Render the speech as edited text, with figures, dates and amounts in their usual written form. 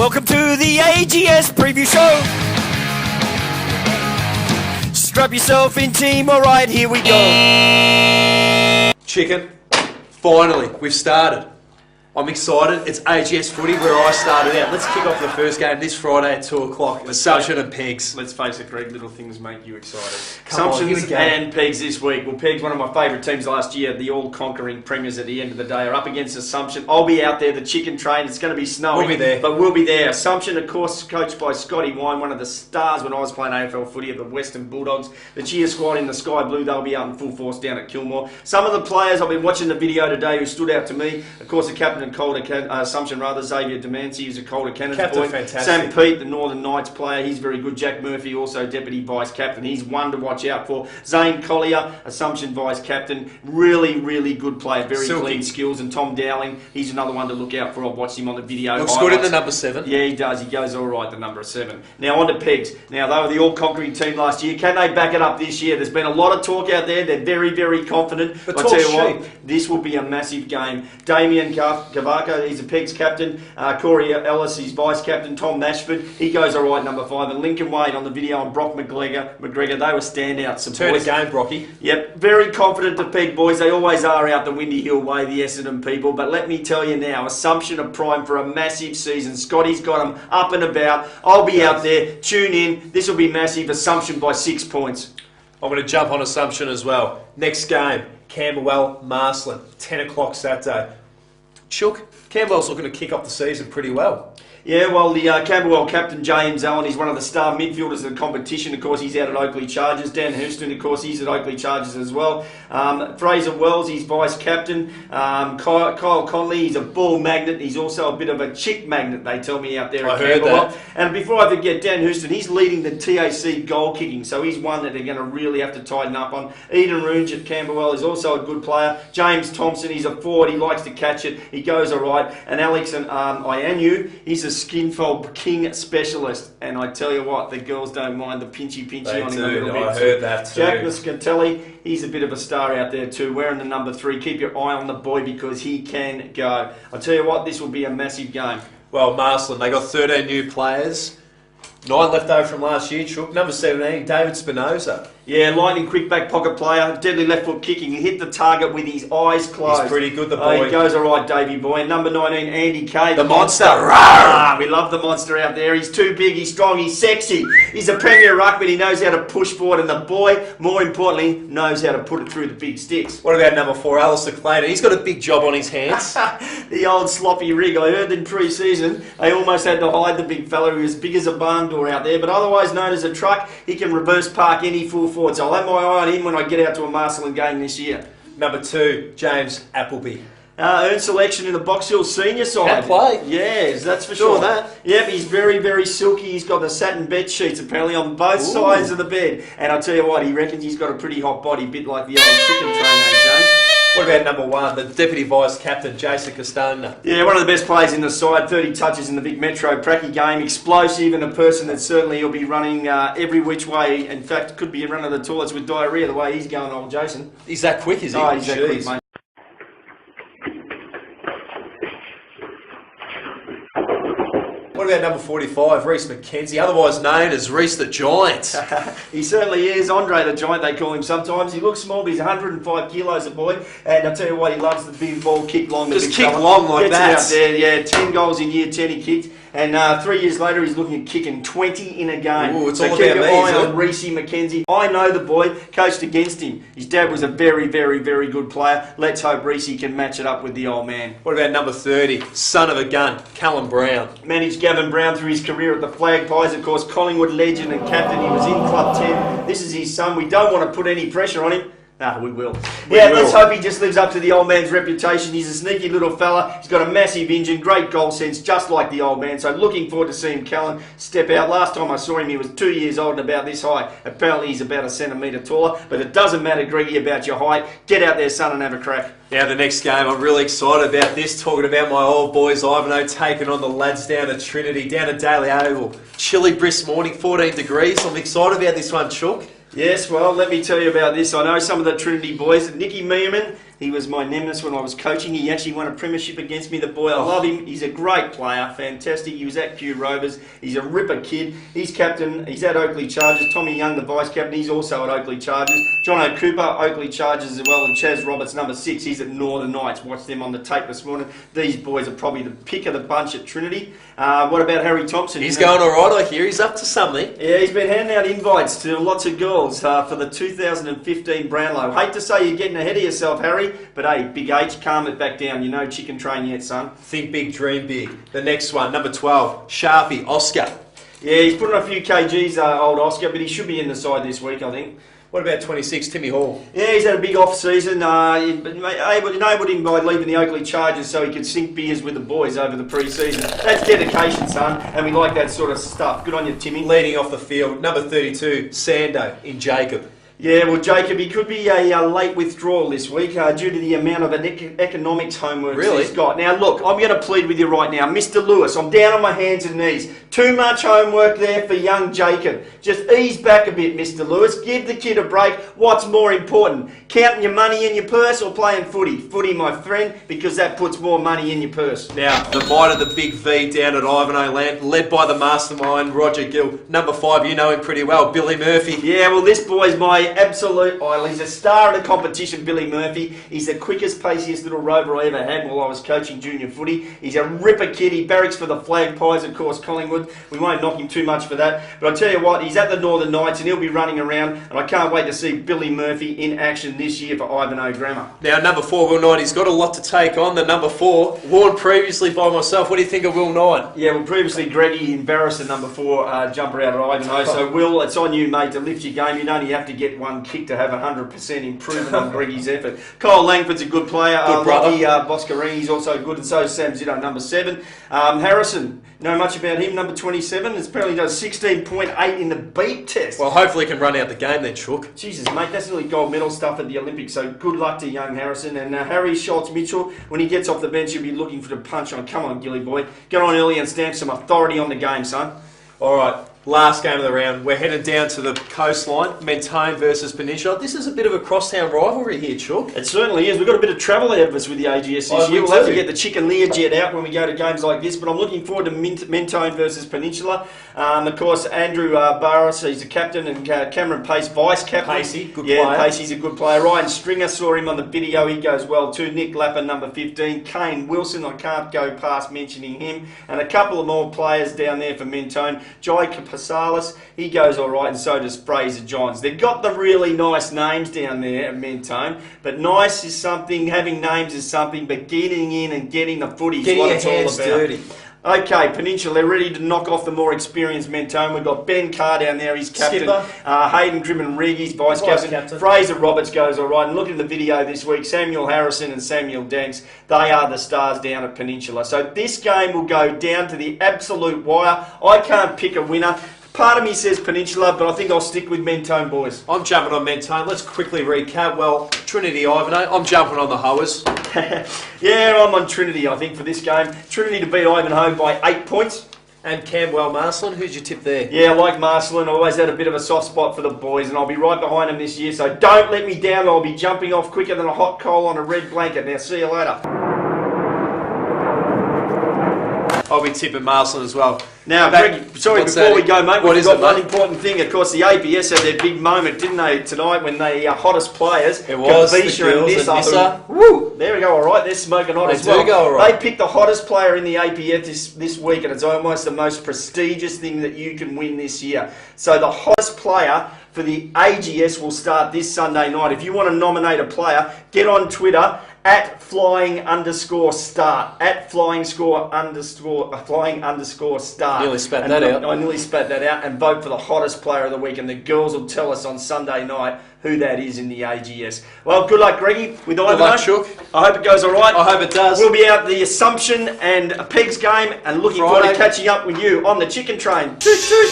Welcome to the AGS preview show. Strap yourself in, team. All right, here we go. Chicken, finally, we've started. I'm excited. It's AGS footy where I started out. Let's kick off the first game this Friday at 2 o'clock. Assumption and Pegs. Let's face it, Greg, little things make you excited. Come on, here we Assumptions go. and Pegs this week. Well, Pegs, one of my favourite teams last year, the all-conquering premiers at the end of the day, are up against Assumption. I'll be out there, the chicken train. It's going to be snowing. We'll be there. But we'll be there. Assumption, of course, coached by Scotty Wine, one of the stars when I was playing AFL footy of the Western Bulldogs. The cheer squad in the sky blue, they'll be out in full force down at Kilmore. Some of the players, I've been watching the video today, who stood out to me. Of course, the captain and Calder, Assumption rather, Xavier Demancy, who's a Calder Cannons boy. Fantastic. Sam Pete, the Northern Knights player, he's very good. Jack Murphy, also deputy vice captain. He's one to watch out for. Zane Collier, Assumption vice captain, really, really good player, very clean skills. And Tom Dowling, he's another one to look out for. I've watched him on the video. Looks good in the number 7. Yeah, he does. He goes all right, the number 7. Now on to Pegs. Now they were the all-conquering team last year. Can they back it up this year? There's been a lot of talk out there. They're very, very confident. But I tell you what, this will be a massive game. Damien Cavaca, he's a Pegs captain. Corey Ellis, he's vice captain. Tom Mashford, he goes all right, number 5. And Lincoln Wade on the video, and Brock McGregor, they were standouts. Turn a game, Brocky. Yep, very confident to Peg boys. They always are out the Windy Hill way, the Essendon people. But let me tell you now, Assumption are primed for a massive season. Scotty's got them up and about. I'll be out there. Tune in. This will be massive. Assumption by 6 points. I'm going to jump on Assumption as well. Next game, Camberwell, Marsland, 10 o'clock Saturday. Chook, Camberwell's looking to kick off the season pretty well. Yeah, well, the Camberwell captain, James Allen, he's one of the star midfielders of the competition. Of course, he's out at Oakley Chargers. Dan Houston, of course, he's at Oakley Chargers as well. Fraser Wells, he's vice captain. Kyle Conley, he's a ball magnet. He's also a bit of a chick magnet, they tell me out there at Camberwell. Heard that. And before I forget, Dan Houston, he's leading the TAC goal kicking, so he's one that they're going to really have to tighten up on. Eden Runge at Camberwell is also a good player. James Thompson, he's a forward. He likes to catch it. He goes all right. And Alex Ianu, he's a skinfold king specialist, and I tell you what, the girls don't mind the pinchy on him a little bit. I heard that too. Jack Muscatelli, he's a bit of a star out there too, wearing the number 3. Keep your eye on the boy because he can go. I tell you what, this will be a massive game. Well, Marsland, they got 13 new players. 9 left over from last year, Chook. Number 17, David Spinoza. Yeah, lightning quick back pocket player, deadly left foot kicking. He hit the target with his eyes closed. He's pretty good, the boy. He goes all right, Davey boy. And number 19, Andy Kay. The monster. We love the monster out there. He's too big, he's strong, he's sexy. He's a premier ruckman. He knows how to push forward. And the boy, more importantly, knows how to put it through the big sticks. What about number 4, Alistair Clayton? He's got a big job on his hands. The old sloppy rig. I heard in pre-season, they almost had to hide the big fella who was big as a barn door out there. But otherwise known as a truck, he can reverse park any full forward. So I'll have my eye on him when I get out to a Marsland game this year. Number 2, James Appleby. Earned selection in the Box Hill senior side. Can play. Yes, that's for sure. That. Yep, he's very, very silky. He's got the satin bed sheets apparently on both sides of the bed. And I'll tell you what, he reckons he's got a pretty hot body, bit like the old chicken trainer, James. What about number 1, the Deputy Vice Captain, Jason Castagna? Yeah, one of the best players in the side, 30 touches in the big Metro Pracky game, explosive, and a person that certainly he'll be running every which way. In fact, could be running the toilets with diarrhoea the way he's going, old Jason. He's that quick, is he? Oh, he's that quick, mate. What about number 45, Reece McKenzie, otherwise known as Reece the Giant? He certainly is. Andre the Giant, they call him sometimes. He looks small, but he's 105 kilos, the boy. And I'll tell you what, he loves the big ball, kick long. Just kick long like that. Gets it out there, yeah. 10 goals in year 10 he kicked. And 3 years later, he's looking at kicking 20 in a game. Ooh, it's so all keep about your me, eye is it? on Reece McKenzie. I know the boy, coached against him. His dad was a very, very, very good player. Let's hope Reece can match it up with the old man. What about number 30, son of a gun, Callum Brown? Managed Gavin Brown through his career at the Flag Pies, of course, Collingwood legend and captain. He was in Club 10. This is his son. We don't want to put any pressure on him. No, we will. Let's hope he just lives up to the old man's reputation. He's a sneaky little fella. He's got a massive engine, great goal sense, just like the old man. So looking forward to seeing Callan step out. Last time I saw him, he was 2 years old and about this high. Apparently he's about a centimetre taller, but it doesn't matter, Greggy, about your height. Get out there, son, and have a crack. Now the next game, I'm really excited about this, talking about my old boys, Ivano, taking on the lads down at Trinity, down at Daly Oval. Chilly, brisk morning, 14 degrees. I'm excited about this one, Chook. Yes, well, let me tell you about this. I know some of the Trinity boys. Nicky Meerman, He was my nemesis when I was coaching. He actually won a premiership against me. The boy, I love him. He's a great player, fantastic. He was at Kew Rovers. He's a ripper kid. He's captain. He's at Oakley Chargers. Tommy Young, the vice captain, he's also at Oakley Chargers. John O'Cooper, Oakley Chargers as well. And Chaz Roberts, number 6. He's at Northern Knights. Watched them on the tape this morning. These boys are probably the pick of the bunch at Trinity. What about Harry Thompson? He's going all right, I hear. He's up to something. Yeah, he's been handing out invites to lots of girls for the 2015 Brownlow. Hate to say you're getting ahead of yourself, Harry, but hey, Big H, calm it back down. You know chicken train yet, son. Think big, dream big. The next one, number 12, Sharpie, Oscar. Yeah, he's putting on a few kgs, old Oscar, but he should be in the side this week, I think. What about 26, Timmy Hall? Yeah, he's had a big off-season. Enabled him by leaving the Oakley Chargers so he could sink beers with the boys over the pre-season. That's dedication, son, and we like that sort of stuff. Good on you, Timmy. Leading off the field, number 32, Sando in Jacob. Yeah, well, Jacob, he could be a late withdrawal this week due to the amount of economics homework he's got. Now, look, I'm going to plead with you right now. Mr. Lewis, I'm down on my hands and knees. Too much homework there for young Jacob. Just ease back a bit, Mr. Lewis. Give the kid a break. What's more important, counting your money in your purse or playing footy? Footy, my friend, because that puts more money in your purse. Now, the bite of the big V down at Ivanhoe Land, led by the mastermind, Roger Gill. Number 5, you know him pretty well, Billy Murphy. Yeah, well, this boy's my absolute idol. He's a star of the competition, Billy Murphy. He's the quickest, paciest little rover I ever had while I was coaching junior footy. He's a ripper kid. He barracks for the Flag Pies, of course, Collingwood. We won't knock him too much for that. But I tell you what, he's at the Northern Knights and he'll be running around. And I can't wait to see Billy Murphy in action this year for Ivanhoe Grammar. Now, number 4, Will Knight, he's got a lot to take on. The number 4, worn previously by myself. What do you think of Will Knight? Yeah, well, previously Greggy embarrassed the number 4 jumper out at Ivanhoe. So, Will, it's on you, mate, to lift your game. You'd only have to get one kick to have 100% improvement on Greggy's effort. Kyle Langford's a good player. Good brother. Lockie Boscarini's also good, and so is Sam Zito, number 7. Harrison, know much about him, number 27. Apparently does 16.8 in the beat test. Well, hopefully he can run out the game then, Chook. Jesus, mate, that's nearly gold medal stuff at the Olympics, so good luck to young Harrison. And Harry Schultz-Mitchell, when he gets off the bench, he'll be looking for the punch on. Come on, Gilly boy. Get on early and stamp some authority on the game, son. All right. Last game of the round, we're headed down to the coastline, Mentone versus Peninsula. This is a bit of a crosstown rivalry here, Chook. It certainly is. We've got a bit of travel ahead of us with the AGS this year. We'll have to get the chicken Learjet out when we go to games like this, but I'm looking forward to Mentone versus Peninsula. Of course, Andrew Barras, he's the captain, and Cameron Pace, vice-captain. Pacey, good player. Yeah, Pacey's a good player. Ryan Stringer, saw him on the video, he goes well too. Nick Lapper, number 15. Kane Wilson, I can't go past mentioning him. And a couple of more players down there for Mentone. Jai Capasalis, he goes all right, and so does Fraser Johns. They've got the really nice names down there at Mentone, but nice is something, having names is something, but getting in and getting the footy is what it's all about. Dirty. Okay, Peninsula, they're ready to knock off the more experienced Mentone. We've got Ben Carr down there, he's captain. Hayden Grimman-Rigg, he's vice-captain. Fraser Roberts goes all right. And look at the video this week, Samuel Harrison and Samuel Danks, they are the stars down at Peninsula. So this game will go down to the absolute wire. I can't pick a winner. Part of me says Peninsula, but I think I'll stick with Mentone, boys. I'm jumping on Mentone. Let's quickly recap. Well, Trinity Ivanhoe, I'm jumping on the Hoers. Yeah, I'm on Trinity, I think, for this game. Trinity to beat Ivanhoe by 8 points. And Camwell Marcelin, who's your tip there? Yeah, I like Marcelin. I always had a bit of a soft spot for the boys, and I'll be right behind them this year. So don't let me down. I'll be jumping off quicker than a hot coal on a red blanket. Now, see you later. I'll be tipping Marcelin as well. Now, Greg, sorry, before we go, mate, we've got one important thing. Of course, the APS had their big moment, didn't they, tonight, when the hottest players, it was Kavisha and Nissa. Woo! There we go, all right. They're smoking hot as well. They do go all right. They picked the hottest player in the APS this week, and it's almost the most prestigious thing that you can win this year. So the hottest player for the AGS will start this Sunday night. If you want to nominate a player, get on Twitter at flying_start. At flying_start. Nearly spat that out. I nearly spat that out, and vote for the hottest player of the week, and the girls will tell us on Sunday night who that is in the AGS. Well, good luck, Greggy, with Ivanhoe. Good luck, Chook. I hope it goes all right. I hope it does. We'll be out the Assumption and Pegs game, and looking forward to catching up with you on the chicken train. Toot toot!